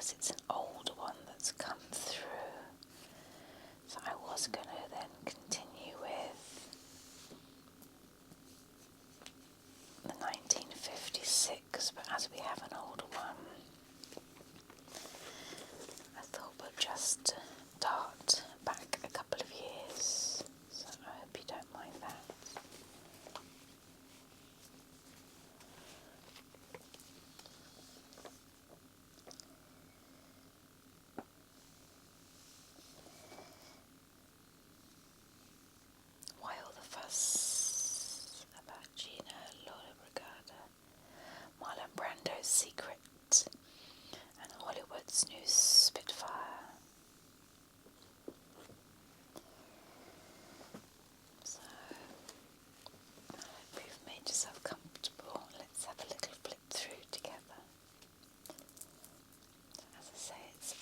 because it's an older one that's come through. So I was going to then continue with the 1956, but as we have an older one, I thought we'll just dart back a couple of years. So I hope you don't mind that. Why all the fuss about Gina Lollobrigida, Marlon Brando's secret, and Hollywood's new Spitfire? So, I hope you've made yourself comfortable. Let's have a little flip through together. As I say, it's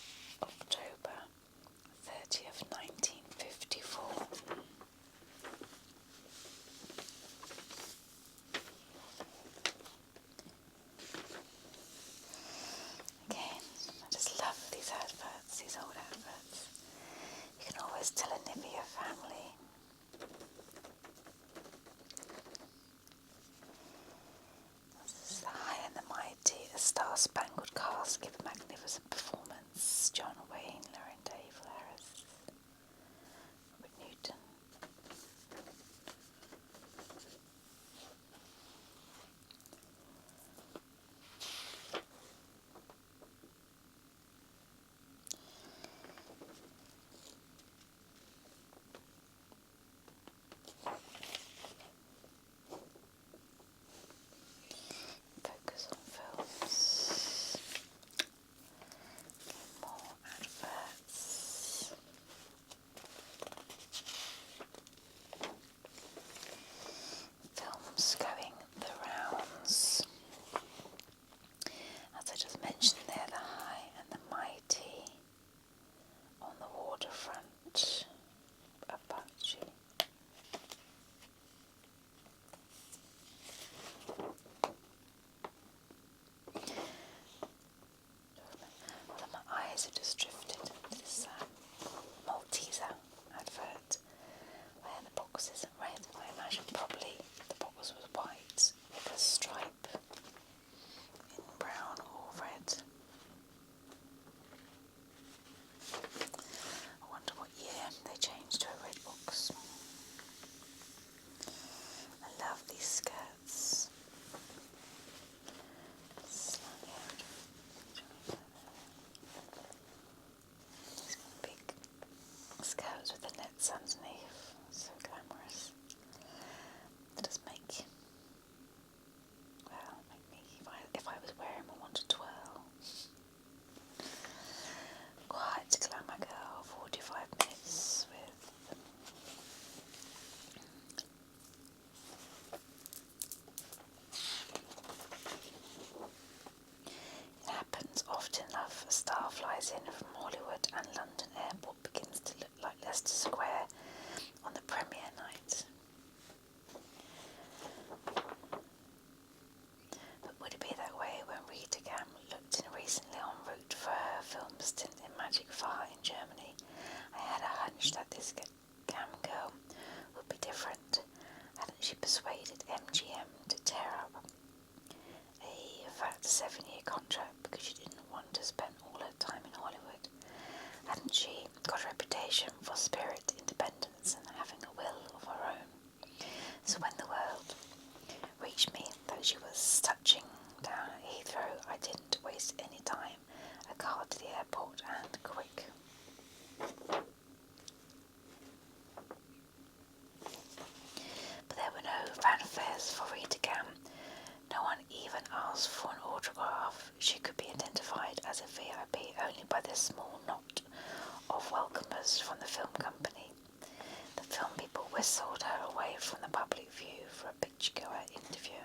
October 30th, 1954. Again, I just love these adverts, these old adverts. You can always tell a Nivea family. This is the High and the Mighty, a star-spangled cast give a magnificent performance. John Wayne, Lauren Dave, Harris, Robert Newton. Focus on films. More adverts. Films going the rounds. As I just mentioned there, the High and the Mighty on the waterfront of Apache. Although my eyes have just drifted into this Malteser advert where the box isn't red. I imagine probably the box was white with a stripe in brown or red. I wonder what year they changed to a red box. I love these skirts. Slightly out. These big skirts with the nets underneath. So glamorous. That does make me, if I was wearing them, I want to twirl. Quite a glamour girl, 45 minutes with It happens often enough. A star flies in from Hollywood and London Airport begins to look like Leicester Square on the premiere night. But would it be that way when Rita Gam looked in recently en route for her film stint in Magic Fire in Germany? I had a hunch that this Gam girl would be different. Hadn't she persuaded MGM to tear up a fat 7-year contract because she didn't want to spend all her time in Hollywood? Hadn't she got a reputation for spirit, independence and having a will of her own? So when the word reached me that she was touching down at Heathrow, I didn't waste any time. A car to the airport and quick. But there were no fanfares for Rita Gam. No one even asked for an autograph. She could be identified as a VIP only by the small knot of welcomers from the film company. The film people whistled her away from the public view for a picturegoer interview.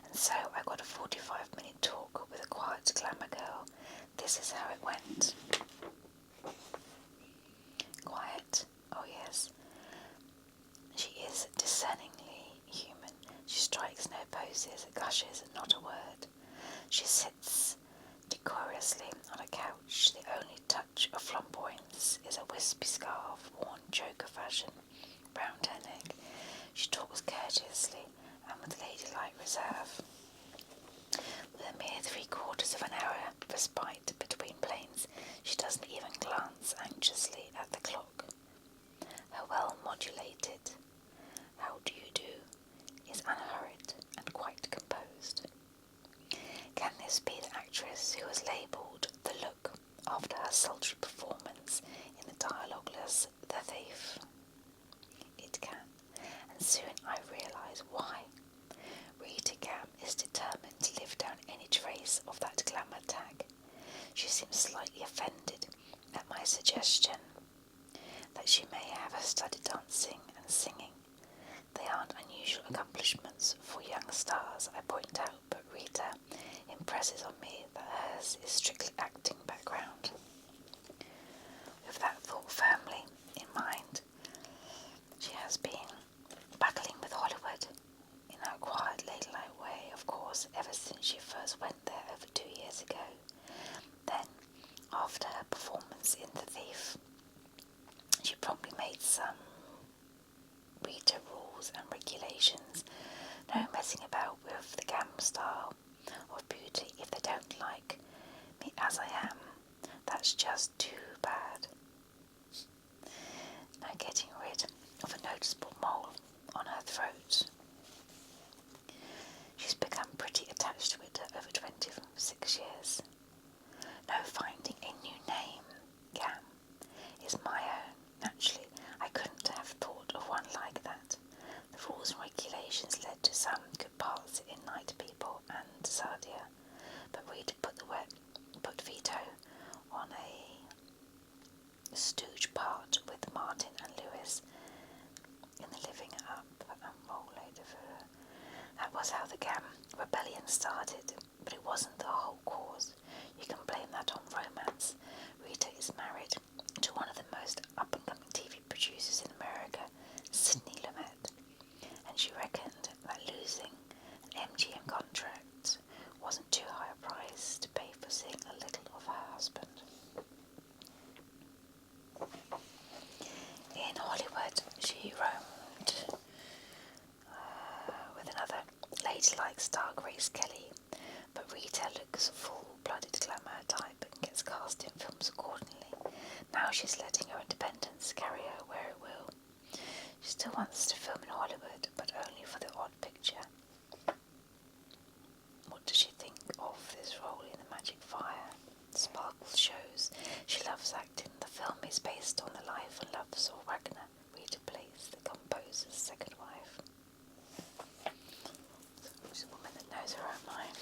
And so I got a 45-minute talk with a quiet glamour girl. This is how it went. Quiet, oh yes. She is discerningly human. She strikes no poses, gushes not a word. She sits Decorously on a couch, the only touch of flamboyance is a wispy scarf worn joker fashion round her neck. She talks courteously and with ladylike reserve. With a mere 3/4 of an hour respite between planes, she doesn't even glance anxiously at the clock. Her well-modulated "How do you do?" is unhurried and quite composed. Can this be the actress who was labelled The Look after her sultry performance in the dialogueless The Thief? It can, and soon I realise why. Rita Gam is determined to live down any trace of that glamour tag. She seems slightly offended at my suggestion that she may have studied dancing and singing. They aren't unusual accomplishments for young stars, I point out, but Rita impresses on me that hers is strictly acting background. With that thought firmly in mind, she has been battling with Hollywood in her quiet, ladylike way, of course, ever since she first went there over 2 years ago. Then, after her performance in The Thief, she promptly made some Rita rules and regulations. No messing about with the Gam style of beauty if they don't like me as I am. That's just too bad. Now getting rid of a noticeable mole on her throat. She's become pretty attached to it over 26 years. No, finding a new name, Gam, is my own. Naturally, I couldn't have thought of one like that. The rules and regulations led to some good parts in Night People and Sadia, but Rita put veto on a stooge part with Martin and Lewis in the Living Up and Roll later. That was how the Gam rebellion started, but it wasn't the whole cause. You can blame that on romance. Rita is married to one of the most up-and-coming TV producers in America, Sidney Lumet, and she reckoned that losing an MGM contract wasn't too high a price to pay for seeing a little of her husband. In Hollywood, she roamed with another ladylike star, Grace Kelly, but Rita looks full-blooded glamour type and gets cast in films accordingly. Now she's letting her independence carry her where it will. She still wants to film in Hollywood, but only for the odd picture. What does she think of this role in The Magic Fire? Sparkles shows she loves acting. The film is based on the life and loves of Wagner. Rita plays the composer's second wife. She's a woman that knows her own mind.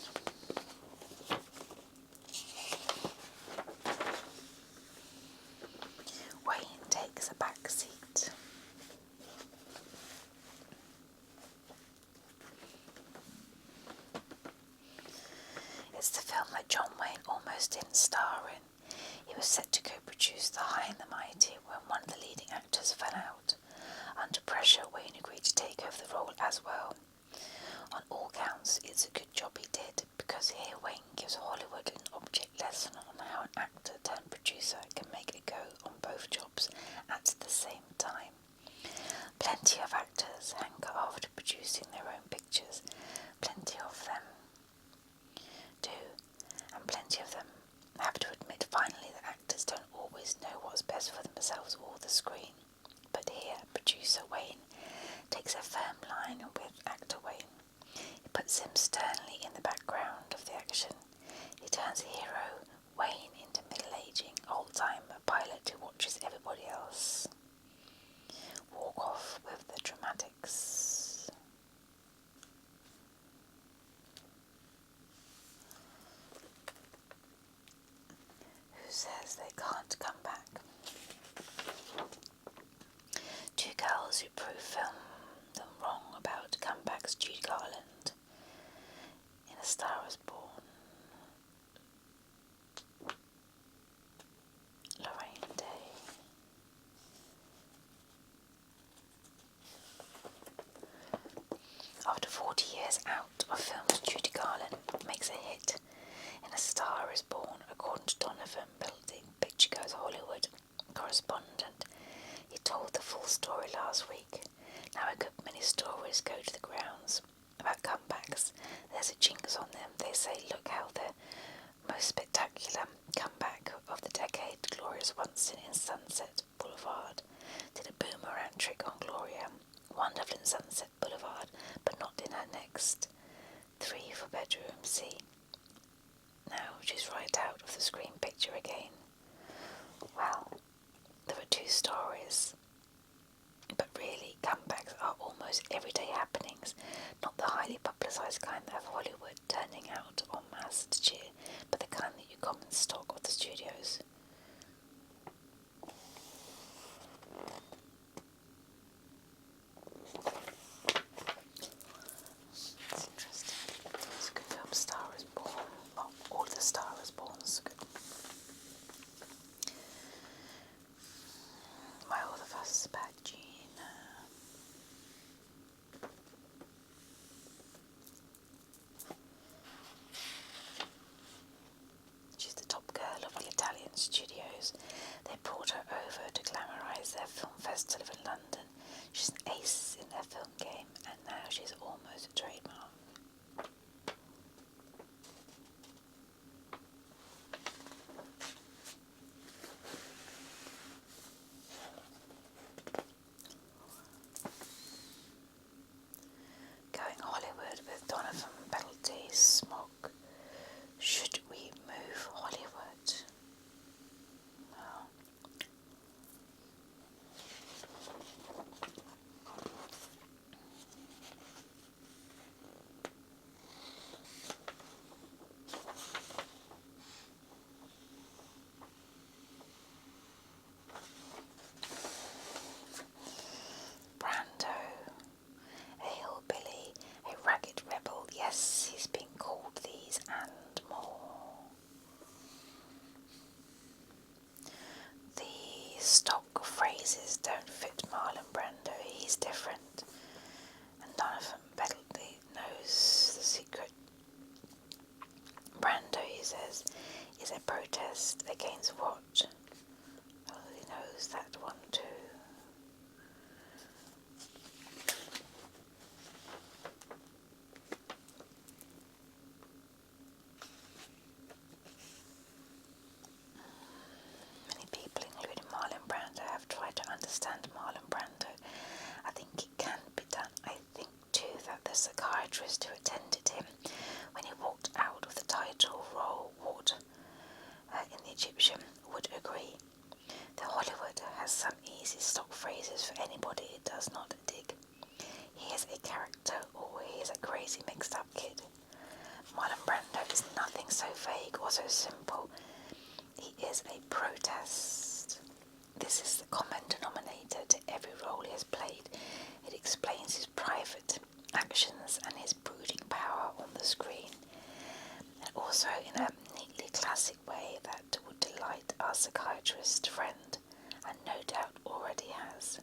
Wayne takes a back seat. It's the film that John Wayne almost didn't star in. He was set to co-produce The High and the Mighty when one of the leading actors fell out. Under pressure, Wayne agreed to take over the role as well. On all counts, it's a good job he did, because here Wayne gives Hollywood an object lesson on how an actor turned producer can make a go on both jobs at the same time. Plenty of actors hanker after producing their own pictures. Plenty of them do, and plenty of them have to admit finally that actors don't always know what's best for themselves or the screen. But here, producer Wayne takes a firm line with actor Wayne. He puts him sternly in the background of the action. He turns hero Wayne into middle-aging, old-timer pilot who watches everybody else walk off with the dramatics. Who says they can't come back? Two girls who prove them wrong about comebacks: Judy Garland in A Star Is Born, Lorraine Day. After 40 years out of films, Judy Garland makes a hit in A Star Is Born. photos on them. They say, look how the most spectacular comeback of the decade, Gloria's once in Sunset Boulevard, did a boomerang trick on Gloria. Wonderful in Sunset Boulevard, but not in her next 3 for bedroom. See, now she's right out of the screen picture again. Well, there are 2 stories, but really comebacks are almost everyday happenings, not the highly publicised kind of Hollywood turning out en masse to cheer, but the kind that you common stock of the studios. It's interesting. It's a good film. Star is Born. Well, all the Star is Born is good. My other fuss is about Gina. She's the top girl of the Italian studios. They brought her over to glamorise their film festival in London. She's an ace in their film game, and now she's almost a trademark. Going Hollywood with Donovan Penalty Smog. Should we move Hollywood? Well, Brando, a hillbilly, a ragged rebel, yes, he's been called these and more. The stock phrases don't fit Marlon Brando, he's different, and Donovan Penalty knows the secret. Brando, he says, is a protest against what? Well, he knows that one too. Many people, including Marlon Brando, have tried to understand Marlon Brando. I think it can be done. I think too that the psychiatrist who attended him when he walked out of the title role in The Egyptian would agree. The Hollywood has some easy stock phrases for anybody it does not dig. He is a character, or he is a crazy mixed up kid. Marlon Brando is nothing so vague or so simple. He is a protest. This is the common denominator to every role he has played. It explains his private actions and his brooding power on the screen, and also in a neatly classic way that would delight our psychiatrist friend, and no doubt already has,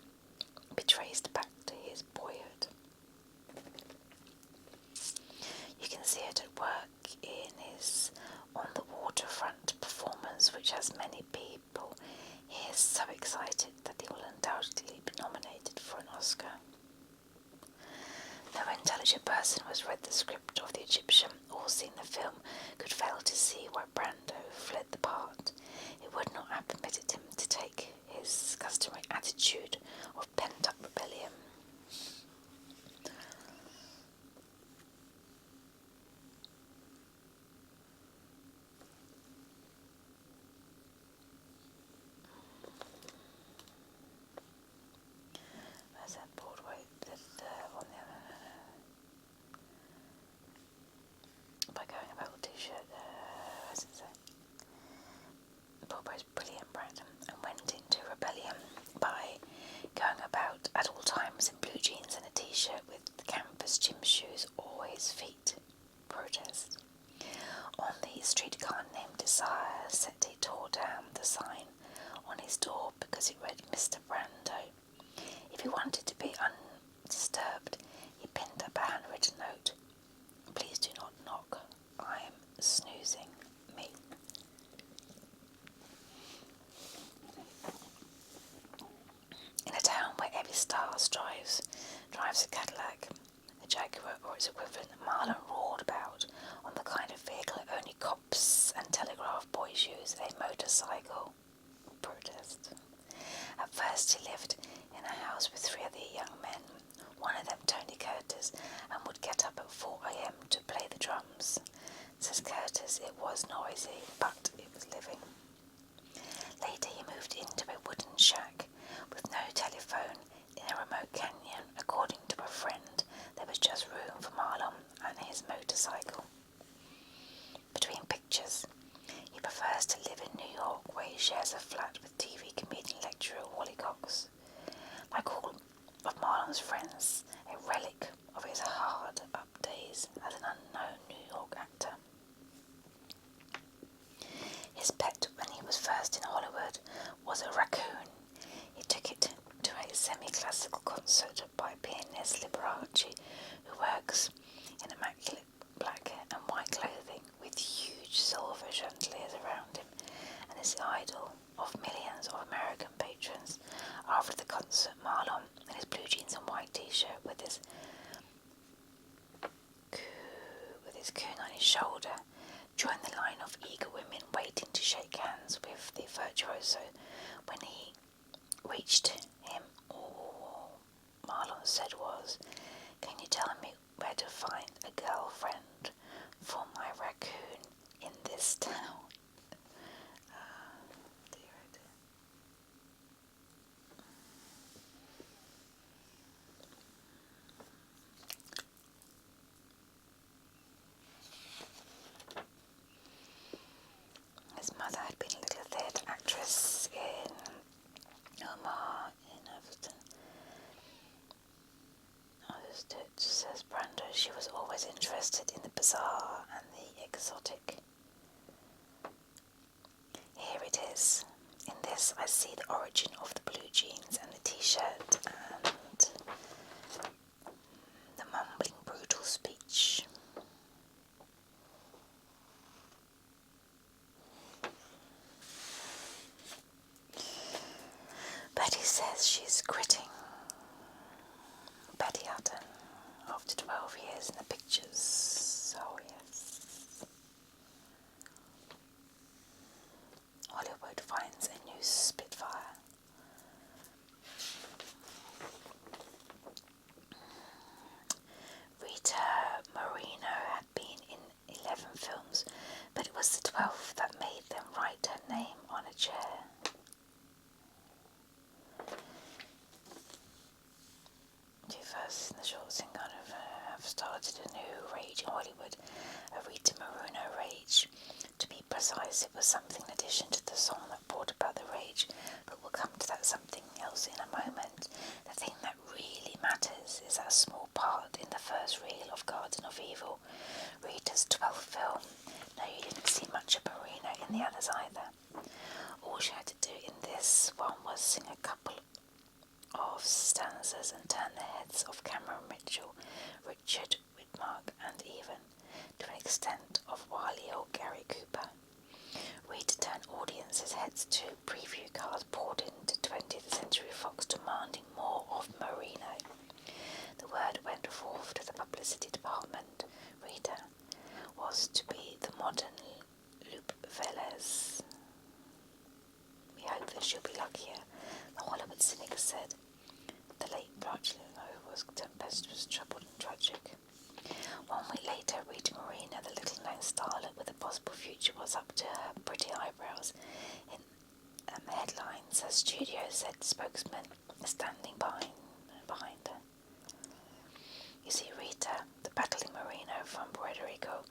be traced back to his boyhood. You can see it at work in his On the Waterfront performance, which has many people. He is so excited that he will undoubtedly be nominated for an Oscar. No intelligent person who has read the script of The Egyptian or seen the film could fail to see why Brando fled the part. It would not have permitted him to take his customary attitude of pent-up rebellion. Where's that Broadway? On the other. By going about the t-shirt, as it say. Broadway's brilliant, Brandon, and went into rebellion by going about at all times in blue jeans and a t-shirt with canvas gym shoes, or his feet. Protest. On the streetcar named Desire, Seti tore down the sign on his door because it read Mr. Brando. If he wanted to be undisturbed, he pinned up a handwritten note. Please do not knock. I am snoozing me. In a town where every star drives a Cadillac, a Jaguar or its equivalent, Marlon roared about issues a motorcycle protest. At first he lived in a house with 3 other young men, one of them Tony Curtis, and would get up at 4 a.m. to play the drums. Says Curtis, it was noisy, but it was living. Later he moved into a wooden shack with no telephone in a remote canyon. According to a friend, there was just room for Marlon and his motorcycle. Between pictures, he prefers to live in New York, where he shares a flat with TV comedian lecturer Wally Cox. Like all of Marlon's friends, a relic of his hard-up days as an unknown New York actor. His pet when he was first in Hollywood was a raccoon. He took it to a semi-classical concert by pianist Liberace, who works in immaculate black and white clothing with huge silver chandeliers around him, and is the idol of millions of American patrons. After the concert, Marlon, in his blue jeans and white t-shirt with his coon on his shoulder, joined the line of eager women waiting to shake hands with the virtuoso. When he reached him, all Marlon said was, "Can you tell me where to find a girlfriend for my raccoon in this town?" Dear, oh dear. His mother had been a little theatre actress in Omaha, in Everton. Says Brando, she was always interested in the bizarre and the exotic. Here it is. In this I see the origin of the blue jeans and the t-shirt and the mumbling brutal speech. Betty says she's quitting. Betty Hutton, after 12 years in the pictures. Oh yes. Hollywood finds a new Spitfire. Rita Moreno had been in 11 films, but it was the 12th that made them write her name on a chair. She first in the short scene have started a new rage in Hollywood, a Rita Moreno rage. To be precise, it was something in addition to the song that brought about the rage, but we'll come to that something else in a moment. The thing that really matters is that small part in the first reel of Garden of Evil, Rita's 12th film. No, you didn't see much of Moreno in the others either. All she had to do in this one was sing a couple of stanzas and turn the heads of Cameron Mitchell, Richard Widmark, and even, to an extent, of wily old Gary Cooper. Rita turned audiences' heads to preview cards poured into 20th Century Fox demanding more of Moreno. The word went forth to the publicity department. Rita was to be the modern Lupe Velez. We hope that she'll be luckier, the Hollywood cynic said. The late Blanchett was tempestuous, troubled and tragic. 1 week later, Rita Moreno, the little-known starlet with a possible future, was up to her pretty eyebrows in headlines. Her studio said spokesman standing behind her. You see, Rita, the battling Moreno from Puerto Rico,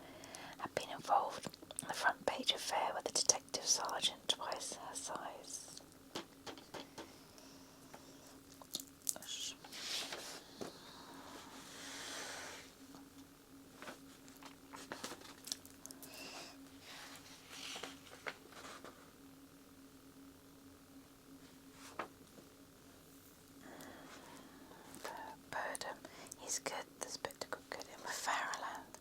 had been involved in the front-page affair with a detective sergeant twice her size. He's good, the spectacle good in with Faraland.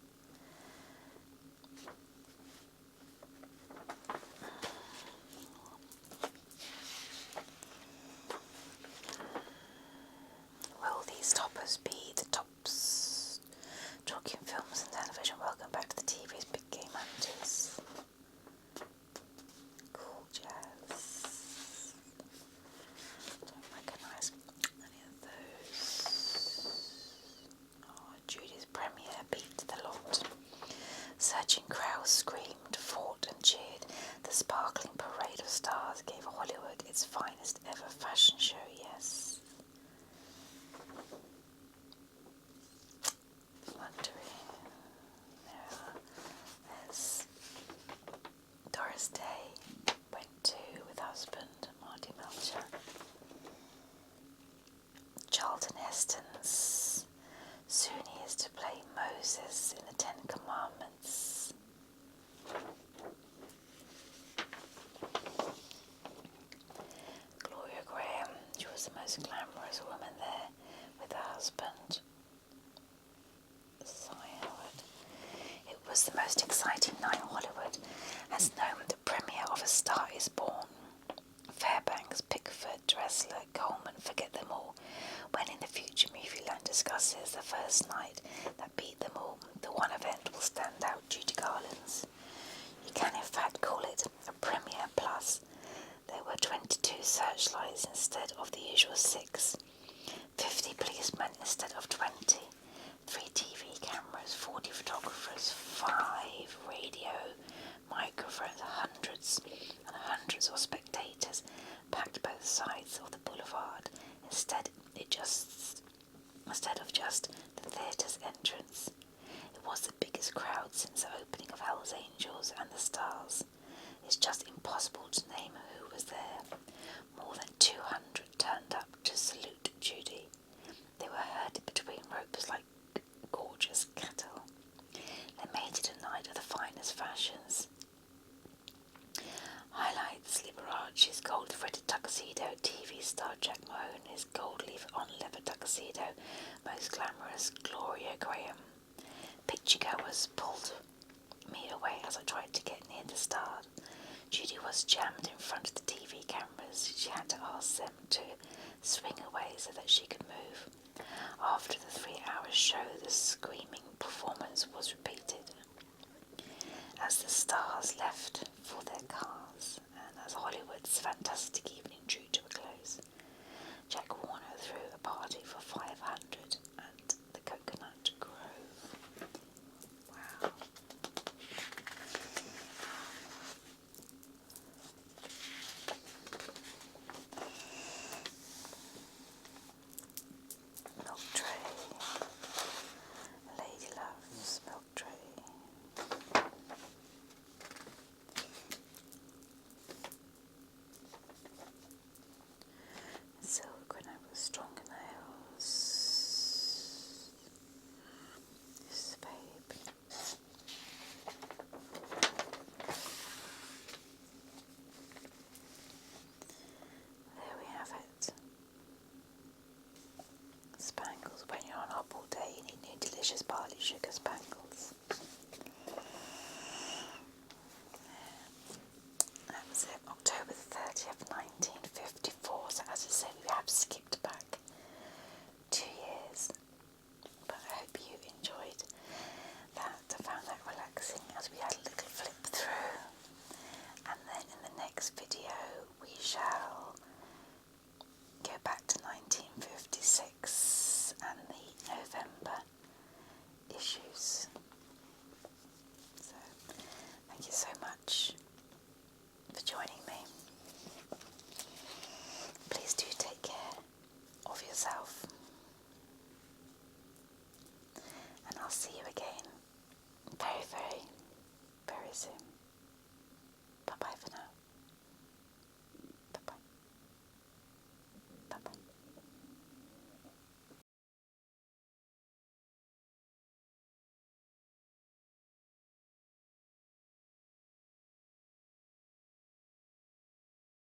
Imagine crowds screamed, fought and cheered. The sparkling parade of stars gave Hollywood its finest ever fashion show, yes. Wondery. There's Doris Day went to with husband Marty Melcher. Charlton Heston's soon he is to play Moses in the Ten Commandments. Gloria Graham, she was the most glamorous woman there with her husband. It was the most exciting night in Hollywood, as known the premiere of A Star Is Born. Fairbanks, Pickford, Dressler, Coleman, forget them all. When in the future Movieland discusses the first night that beat them all, the one event will stand out due to Garland's. You can in fact call it a premiere plus. There were 22 searchlights instead of the usual 6, 50 policemen instead of 20, 3 TV cameras, 40 photographers, 5 radio microphones, hundreds and hundreds of spectators packed both sides of the boulevard instead of just the theatre's entrance. It was the biggest crowd since the opening of Hell's Angels and the Stars. It's just impossible to name who was there. More than 200 turned up to salute Judy. They were herded between ropes like gorgeous cattle. They made it a night of the finest fashions. Highlights: Liberace's gold-threaded tuxedo, TV star Jack Mahone's gold-leaf on-leather tuxedo, most glamorous Gloria Graham. Picturegoers pulled me away as I tried to get near the star. Judy was jammed in front of the TV cameras. She had to ask them to swing away so that she could move. After the 3-hour show, the screaming performance was repeated.